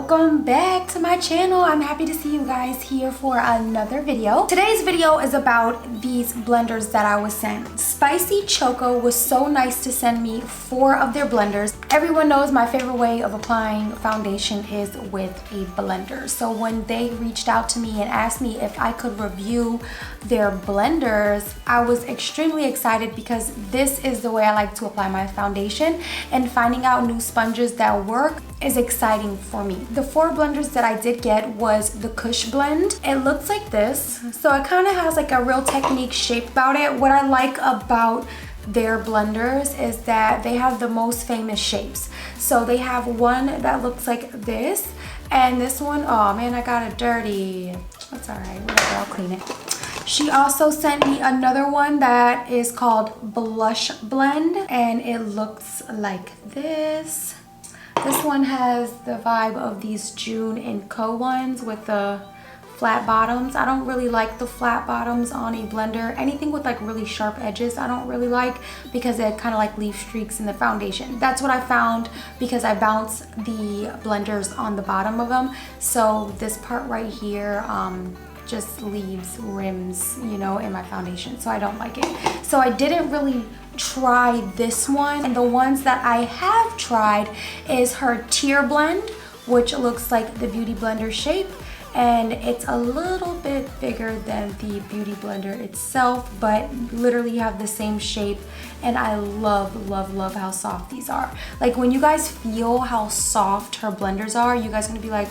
Welcome back to my channel. I'm happy to see you guys here for another video. Today's video is about these blenders that I was sent. SpicyChoco was so nice to send me 4 of their blenders. Everyone knows my favorite way of applying foundation is with a blender. So when they reached out to me and asked me if I could review their blenders, I was extremely excited because this is the way I like to apply my foundation, and finding out new sponges that work is exciting for me. The 4 blenders that I did get was the Kush blend. It looks like this, so it kind of has like a Real Technique shape about it. What I like about their blenders is that they have the most famous shapes. So they have one that looks like this, and this one, oh man, I got it dirty. That's all right, whatever, I'll clean it. She also sent me another one that is called Blush Blend, and it looks like this. This one has the vibe of these June & Co ones with the flat bottoms. I don't really like the flat bottoms on a blender. Anything with like really sharp edges I don't really like, because it kind of like leaves streaks in the foundation. That's what I found because I bounce the blenders on the bottom of them. So this part right here just leaves rims, you know, in my foundation, so I don't like it. So I didn't really try this one, and the ones that I have tried is her Tear Blend, which looks like the Beauty Blender shape, and it's a little bit bigger than the Beauty Blender itself, but literally have the same shape. And I love, love, love how soft these are. Like when you guys feel how soft her blenders are, you guys are gonna be like,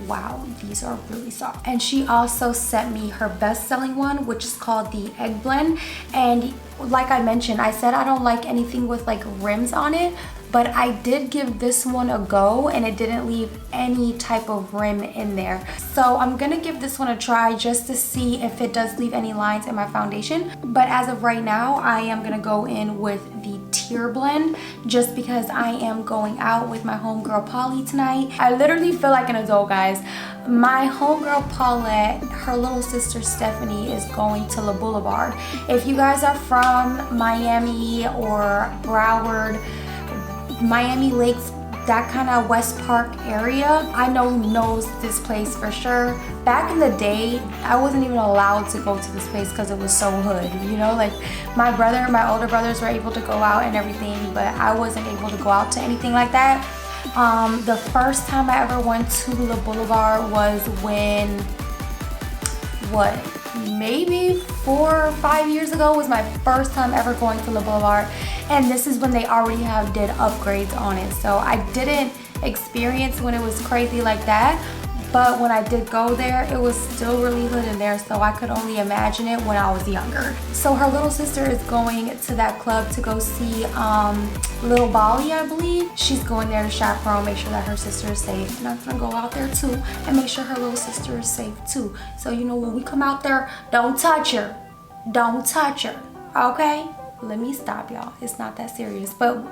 wow, these are really soft. And she also sent me her best-selling one, which is called the Egg Blend. And like I mentioned, I said I don't like anything with like rims on it, but I did give this one a go and it didn't leave any type of rim in there. So I'm gonna give this one a try just to see if it does leave any lines in my foundation. But as of right now, I am gonna go in with the Tear Blend just because I am going out with my homegirl Polly tonight. I literally feel like an adult, guys. My homegirl Paulette, her little sister Stephanie is going to La Boulevard. If you guys are from Miami or Broward, Miami Lakes, that kind of West Park area, I know who knows this place for sure. Back in the day, I wasn't even allowed to go to this place because it was so hood, you know? Like my brother, my older brothers were able to go out and everything, but I wasn't able to go out to anything like that. The first time I ever went to La Boulevard was when, what, maybe 4 or 5 years ago was my first time ever going to La Boulevard, and this is when they already did upgrades on it. So I didn't experience when it was crazy like that, but when I did go there, it was still really hood in there, so I could only imagine it when I was younger. So her little sister is going to that club to go see Lil Bali, I believe. She's going there to chaperone, make sure that her sister is safe, and I'm gonna go out there too and make sure her little sister is safe too. So you know, when we come out there, don't touch her, don't touch her, okay? Let me stop, y'all. It's not that serious, but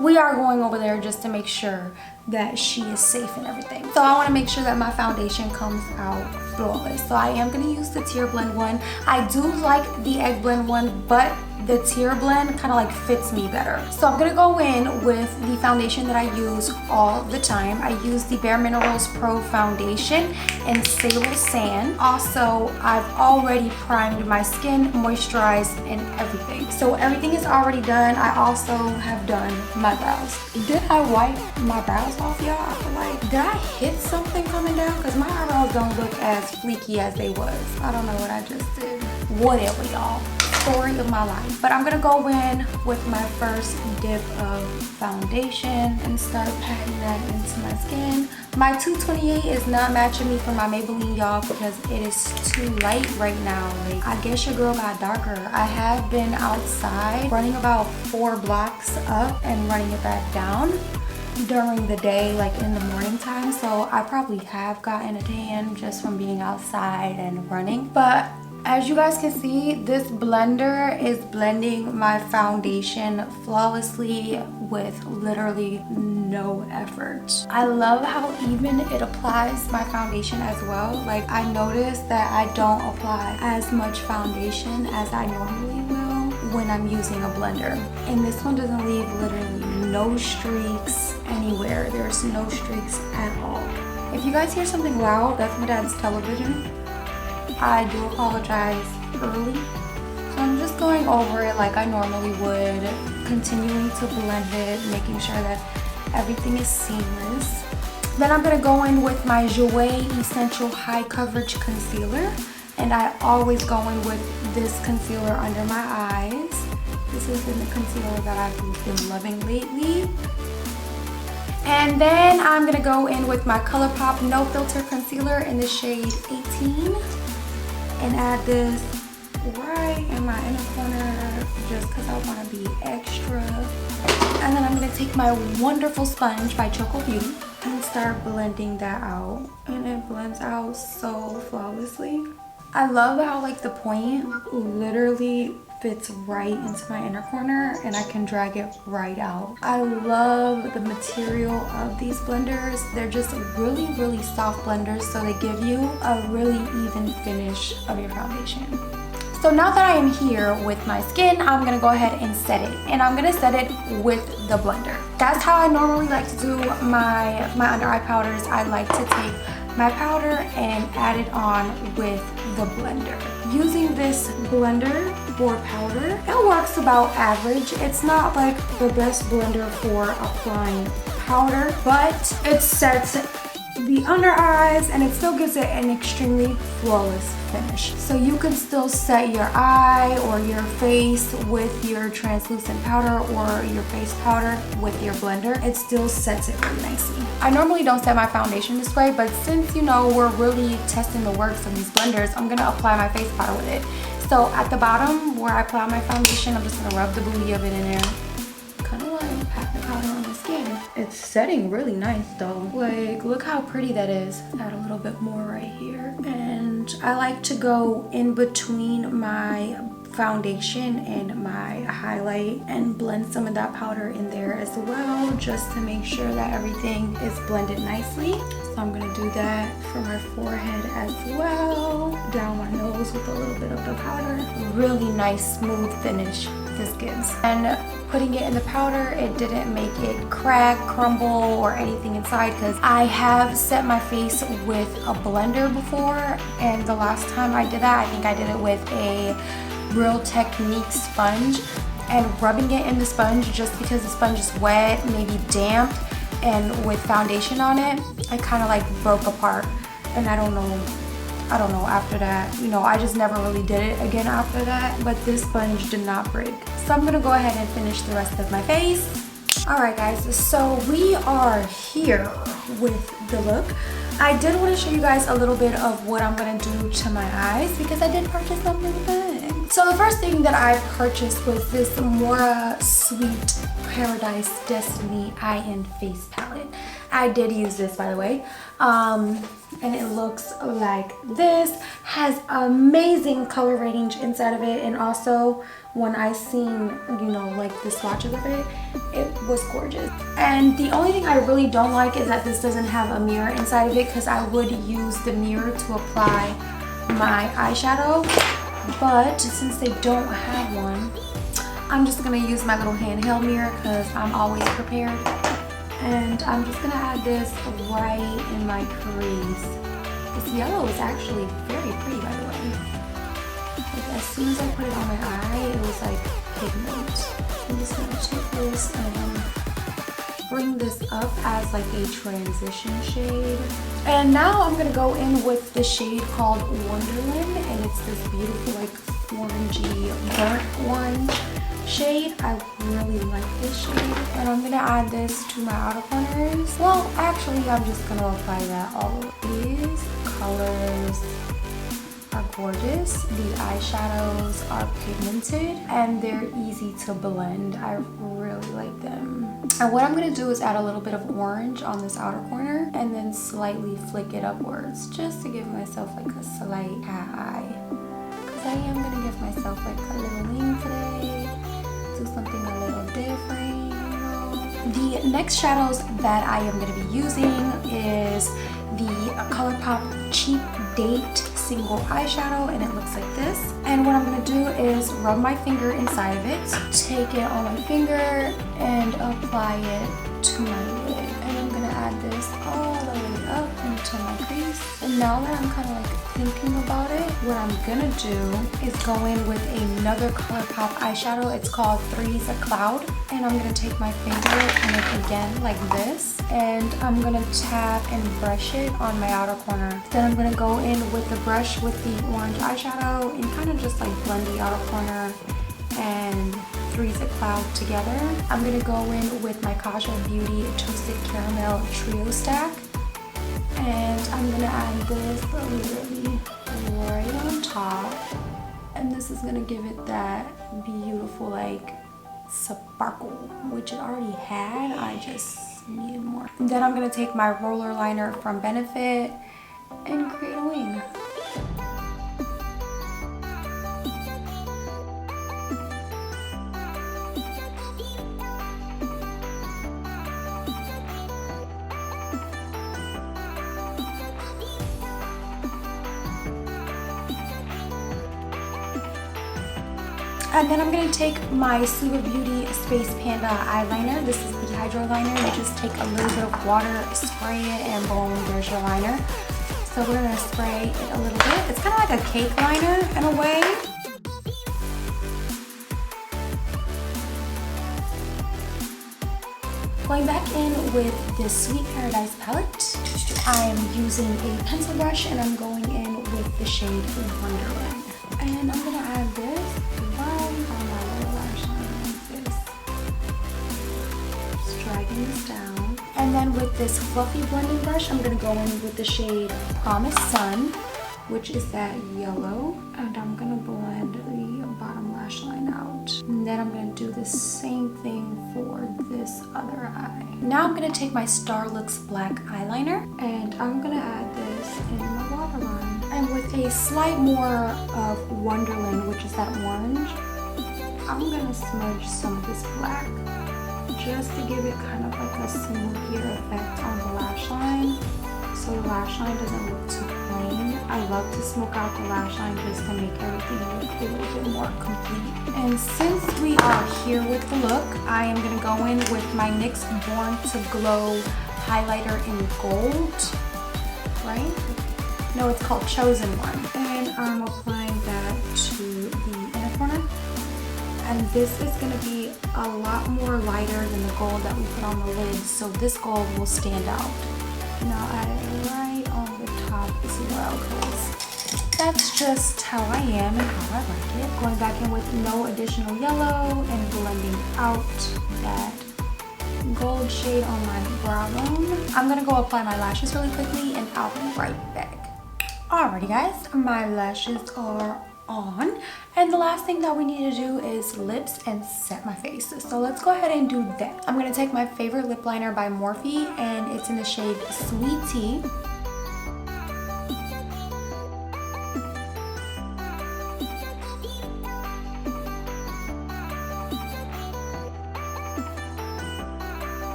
we are going over there just to make sure that she is safe and everything. So I want to make sure that my foundation comes out flawless. So I am going to use the Tear Blend one. I do like the Egg Blend one, but the Tear Blend kind of like fits me better. So I'm going to go in with the foundation that I use all the time. I use the Bare Minerals Pro Foundation in Sable Sand. Also, I've already primed my skin, moisturized, and everything. So everything is already done. I also have done my brows. Did I wipe my brows off, y'all? I feel like, did I hit something coming down? Because my eyebrows don't look as fleeky as they was. I don't know what I just did. Whatever, y'all. Story of my life. But I'm gonna go in with my first dip of foundation and start patting that into my skin. My 228 is not matching me for my Maybelline, y'all, because it is too light right now. Like, I guess your girl got darker. I have been outside running about 4 blocks up and running it back down during the day, like in the morning time, so I probably have gotten a tan just from being outside and running. But as you guys can see, this blender is blending my foundation flawlessly with literally no effort. I love how even it applies my foundation as well. Like, I noticed that I don't apply as much foundation as I normally will when I'm using a blender. And this one doesn't leave literally no streaks anywhere. There's no streaks at all. If you guys hear something loud, that's my dad's television. I do apologize early. So I'm just going over it like I normally would, continuing to blend it, making sure that everything is seamless. Then I'm gonna go in with my Jouer Essentiel High Coverage Concealer. And I always go in with this concealer under my eyes. This has been the concealer that I've been loving lately. And then I'm gonna go in with my ColourPop No Filter Concealer in the shade 18. And add this right in my inner corner just because I want to be extra. And then I'm going to take my wonderful sponge by Kaja Beauty and start blending that out. And it blends out so flawlessly. I love how like the point literally fits right into my inner corner and I can drag it right out. I love the material of these blenders. They're just really soft blenders, so they give you a really even finish of your foundation. So now that I am here with my skin, I'm gonna go ahead and set it. And I'm gonna set it with the blender. That's how I normally like to do my under eye powders. I like to take my powder and add it on with the blender. Using this blender for powder, it works about average. It's not like the best blender for applying powder, but it sets the under eyes and it still gives it an extremely flawless finish. So you can still set your eye or your face with your translucent powder or your face powder with your blender. It still sets it really nicely. I normally don't set my foundation this way, but since you know we're really testing the works of these blenders, I'm gonna apply my face powder with it. So at the bottom where I apply my foundation, I'm just gonna rub the booty of it in there. Kind of like pat the powder on the skin. It's setting really nice though. Like, look how pretty that is. Add a little bit more right here. And I like to go in between my foundation and my highlight and blend some of that powder in there as well, just to make sure that everything is blended nicely. So I'm gonna do that for my forehead as well, down my nose with a little bit of the powder. Really nice smooth finish this gives. And putting it in the powder, it didn't make it crack, crumble, or anything inside, because I have set my face with a blender before, and the last time I did that, I think I did it with a Real Technique sponge, and rubbing it in the sponge just because the sponge is wet, maybe damp, and with foundation on it, it kind of like broke apart. And I don't know after that, you know, I just never really did it again after that, but this sponge did not break. So I'm gonna go ahead and finish the rest of my face. Alright guys, so we are here with the look. I did want to show you guys a little bit of what I'm gonna do to my eyes because I did purchase something big. So the first thing that I purchased was this Moira Sweet Paradise Destiny Eye and Face Palette. I did use this, by the way. And it looks like this. Has amazing color range inside of it, and also when I seen, you know, like the swatches of it, it was gorgeous. And the only thing I really don't like is that this doesn't have a mirror inside of it, because I would use the mirror to apply my eyeshadow, but since they don't have one, I'm just gonna use my little handheld mirror because I'm always prepared. And I'm just gonna add this right in my crease. This yellow is actually very pretty, by the way. Like, as soon as I put it on my eye, it was like pigment. I'm just gonna take this and bring this up as like a transition shade. And now I'm gonna go in with the shade called Wonderland, and it's this beautiful like orangey burnt orange shade. I really like this shade, and I'm gonna add this to my outer corners. Well, actually, I'm just gonna apply that all over. These colors are gorgeous. The eyeshadows are pigmented and they're easy to blend. I really like them. And what I'm gonna do is add a little bit of orange on this outer corner and then slightly flick it upwards, just to give myself like a slight cat eye. Because I am gonna give myself like a little lean today. Do something a little different, you know. The next shadows that I am going to be using is the ColourPop Cheap Date Single Eyeshadow, and it looks like this. And what I'm going to do is rub my finger inside of it, take it on my finger, and apply it to my lid. And I'm going to add add this all the way up into my crease. And now that I'm kind of like thinking about it, what I'm gonna do is go in with another ColourPop eyeshadow. It's called Threes a Cloud. And I'm gonna take my finger and it again like this. And I'm gonna tap and brush it on my outer corner. Then I'm gonna go in with the brush with the orange eyeshadow and kind of just like blend the outer corner and Threes a Cloud together. I'm gonna go in with my Kaja Beauty Toasted Caramel Trio Stack. And I'm gonna add this literally right on top. And this is gonna give it that beautiful like sparkle, which it already had. I just needed more. And then I'm gonna take my roller liner from Benefit and create a wing. And then I'm going to take my SuvaBeauty Space Panda eyeliner. This is the hydro liner. You just take a little bit of water, spray it, and boom, there's your liner. So we're going to spray it a little bit. It's kind of like a cake liner in a way. Going back in with this Sweet Paradise palette, I am using a pencil brush and I'm going in with the shade Wonderland. And I'm going to add this right on my lower lash line like this. Just dragging this down. And then with this fluffy blending brush, I'm going to go in with the shade Promised Sun, which is that yellow. And I'm going to blend the bottom lash line out. And then I'm going to do the same thing for this other eye. Now I'm going to take my Starlooks black eyeliner and I'm going to add this in my waterline. And with a slight more of Wonderland, which is that orange, I'm going to smudge some of this black just to give it kind of like a smokier effect on the lash line, so the lash line doesn't look too plain. I love to smoke out the lash line just to make everything look a little bit more complete. And since we are here with the look, I am going to go in with my NYX Born to Glow highlighter in gold, right? No, it's called Chosen One. And I'm applying that to the inner corner. And this is going to be a lot more lighter than the gold that we put on the lid, so this gold will stand out. And I'll add it right on the top as well, because that's just how I am and how I like it. Going back in with no additional yellow and blending out that gold shade on my brow bone. I'm going to go apply my lashes really quickly and I'll be right back. Alrighty guys, my lashes are on, and the last thing that we need to do is lips and set my face. So let's go ahead and do that. I'm going to take my favorite lip liner by Morphe and it's in the shade Sweet Tea.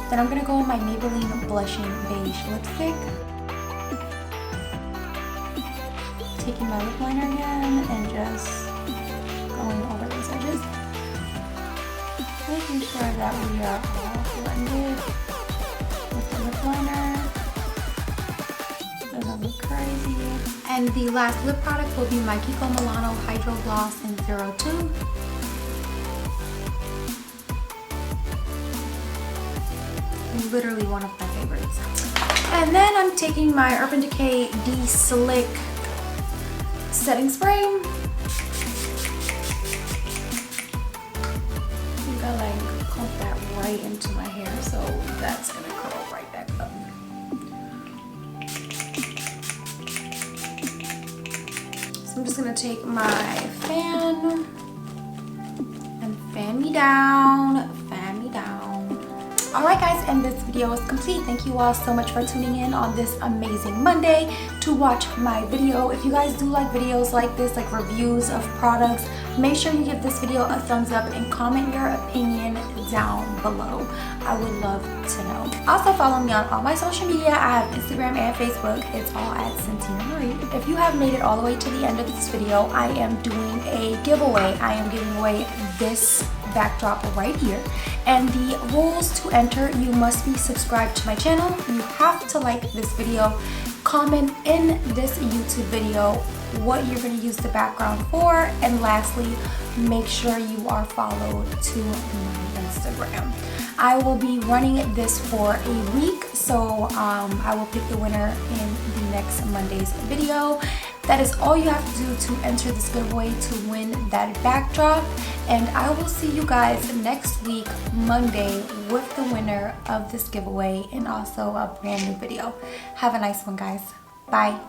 Then I'm going to go with my Maybelline Blushing Beige Lipstick. Taking my lip liner again and just going over those edges. Making sure that we are all blended with the lip liner. Doesn't look crazy. And the last lip product will be my Kiko Milano Hydro Gloss in 02. Literally one of my favorites. And then I'm taking my Urban Decay De-Slick setting spray. I think I like clump that right into my hair, so that's gonna curl right back up. So I'm just gonna take my fan and fan me down, fan me down. Alright guys, and this video is complete. Thank you all so much for tuning in on this amazing Monday to watch my video. If you guys do like videos like this, like reviews of products, make sure you give this video a thumbs up and comment your opinion down below. I would love to know. Also follow me on all my social media. I have Instagram and Facebook. It's all at Santina Marie. If you have made it all the way to the end of this video, I am doing a giveaway. I am giving away this backdrop right here. And the rules to enter: you must be subscribed to my channel, you have to like this video, comment in this YouTube video what you're going to use the background for, and lastly, make sure you are followed to my Instagram. I will be running this for a week, so I will pick the winner in the next Monday's video. That is all you have to do to enter this giveaway to win that backdrop, and I will see you guys next week, Monday, with the winner of this giveaway and also a brand new video. Have a nice one, guys. Bye.